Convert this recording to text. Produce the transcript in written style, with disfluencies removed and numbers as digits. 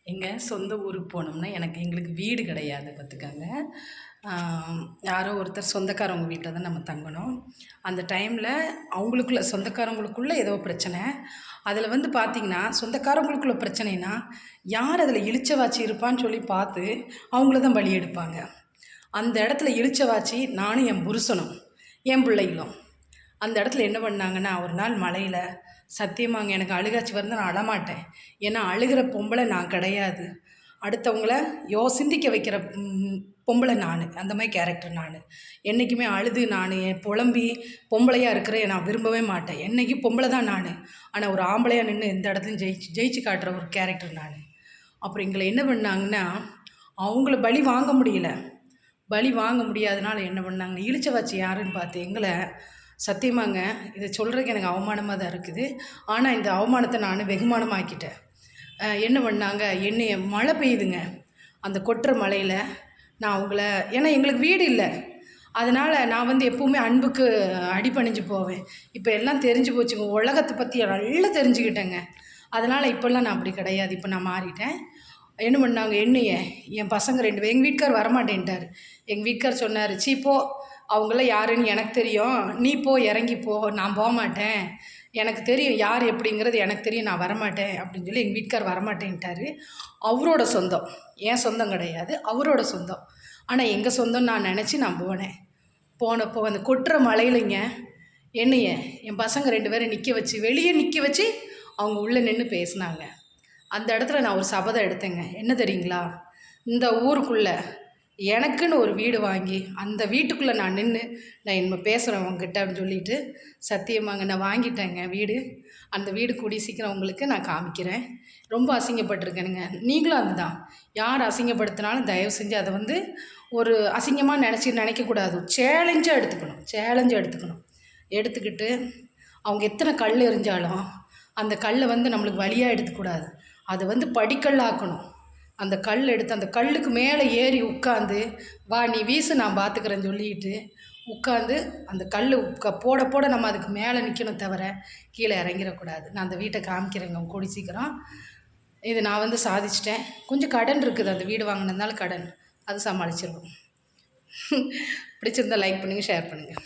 எங்கள் சொந்த ஊருக்கு போனோம்னா எங்களுக்கு வீடு கிடையாது பார்த்துக்கங்க. யாரோ ஒருத்தர் சொந்தக்காரவங்க வீட்டில் தான் நம்ம தங்கணும். அந்த டைமில் அவங்களுக்குள்ள சொந்தக்காரங்களுக்குள்ள ஏதோ பிரச்சனை. அதில் வந்து பார்த்திங்கன்னா, சொந்தக்காரங்களுக்குள்ள பிரச்சனைனா, யார் அதில் இளிச்சவாச்சி இருப்பான்னு சொல்லி பார்த்து அவங்கள தான் பலி எடுப்பாங்க. அந்த இடத்துல இளிச்சவாச்சி நானும் என் புருஷனும், என் பிள்ளைகளும். அந்த இடத்துல என்ன பண்ணாங்கன்னா, ஒரு நாள் மழையில் சத்தியமாங்க எனக்கு அழுகாச்சி வருது, நான் அழமாட்டேன். ஏன்னா அழுகிற பொம்பளை நான் கிடையாது. அடுத்தவங்கள சிந்திக்க வைக்கிற பொம்பளை நான். அந்த மாதிரி கேரக்டர் நான். என்றைக்குமே அழுது நான் புலம்பி பொம்பளையாக இருக்கிறேன் நான் விரும்பவே மாட்டேன். என்றைக்கும் பொம்பளை தான் நான். ஆனால் ஒரு ஆம்பளையாக நின்று எந்த இடத்துலையும் ஜெயிச்சு காட்டுற ஒரு கேரக்டர் நான். அப்புறம் எங்களை என்ன பண்ணாங்கன்னா, அவங்கள பலி வாங்க முடியல. பலி வாங்க முடியாதனால என்ன பண்ணாங்க, இளிச்சவாச்சி யாருன்னு பார்த்து எங்களை சத்தியமாங்க இதை சொல்கிறதுக்கு எனக்கு அவமானமாக தான் இருக்குது. ஆனால் இந்த அவமானத்தை நான் வெகுமானமாக்கிட்டேன். என்ன பண்ணாங்க, என்னைய மழை பெய்யுதுங்க. அந்த கொட்டுற மழையில் நான் அவங்கள, ஏன்னா எங்களுக்கு வீடு இல்லை, அதனால் நான் வந்து எப்போவுமே அன்புக்கு அடிபணிஞ்சு போவேன். இப்போ எல்லாம் தெரிஞ்சு போச்சுங்க, உலகத்தை பற்றி நல்லா தெரிஞ்சுக்கிட்டேங்க. அதனால் இப்போல்லாம் நான் அப்படி கிடையாது, இப்போ நான் மாறிட்டேன். என்ன பண்ணாங்க, என்னைய என் பசங்க 2 பேர், எங்கள் வீட்டுக்கார் வரமாட்டேன்ட்டார். எங்கள் வீட்டுக்கார் சொன்னார், சீ போ, அவங்களாம் யாருன்னு எனக்கு தெரியும், நீ போ, இறங்கி போ, நான் போக மாட்டேன், எனக்கு தெரியும் யார் எப்படிங்கிறது எனக்கு தெரியும், நான் வரமாட்டேன் அப்படின்னு சொல்லி எங்கள் வீட்டுக்கார் வரமாட்டேன்ட்டார். அவரோட சொந்தம், என் சொந்தம் கிடையாது, அவரோட சொந்தம். ஆனால் எங்கள் சொந்தம் நான் நினச்சி நான் போனேன். போனப்போ அந்த கொட்டுற மழையிலைங்க என்னைய என் பசங்க 2 பேரை நிற்க வச்சு, வெளியே நிற்க வச்சு அவங்க உள்ளே நின்று பேசினாங்க. அந்த இடத்துல நான் ஒரு சபதம் எடுத்தேங்க. என்ன தெரியுங்களா, இந்த ஊருக்குள்ளே எனக்குன்னு ஒரு வீடு வாங்கி அந்த வீட்டுக்குள்ளே நான் நின்று நான் என்ன பேசுகிறேன் உங்ககிட்ட அப்படின்னு சொல்லிட்டு சத்தியமாங்க நான் வாங்கிட்டேங்க வீடு. அந்த வீடு கூடிய சீக்கிரம் உங்களுக்கு நான் காமிக்கிறேன். ரொம்ப அசிங்கப்பட்டிருக்கேனுங்க, நீங்களும் அதுதான். யார் அசிங்கப்படுத்தினாலும் தயவு செஞ்சு அதை வந்து ஒரு அசிங்கமாக நினைக்கக்கூடாது. சேலஞ்சாக எடுத்துக்கணும். எடுத்துக்கிட்டு அவங்க எத்தனை கல் எறிஞ்சாலும் அந்த கல்லை வந்து நம்மளுக்கு வலியாக எடுத்துக்கூடாது, அதை வந்து படிக்கல்லாக்கணும். அந்த கல் எடுத்து அந்த கல்லுக்கு மேலே ஏறி உட்காந்து, வா நீ வீசு நான் பார்த்துக்கிறேன்னு சொல்லிட்டு உட்காந்து அந்த கல் போட நம்ம அதுக்கு மேலே நிற்கணும், தவிர கீழே இறங்கிடக்கூடாது. நான் அந்த வீட்டை காமிக்கிறேங்க கூடி சீக்கிரம். இது நான் வந்து சாதிச்சிட்டேன். கொஞ்சம் கடன் இருக்குது, அந்த வீடு வாங்கினதுனால கடன், அது சமாளிச்சிருவோம். பிடிச்சிருந்தால் லைக் பண்ணுங்கள், ஷேர் பண்ணுங்கள்.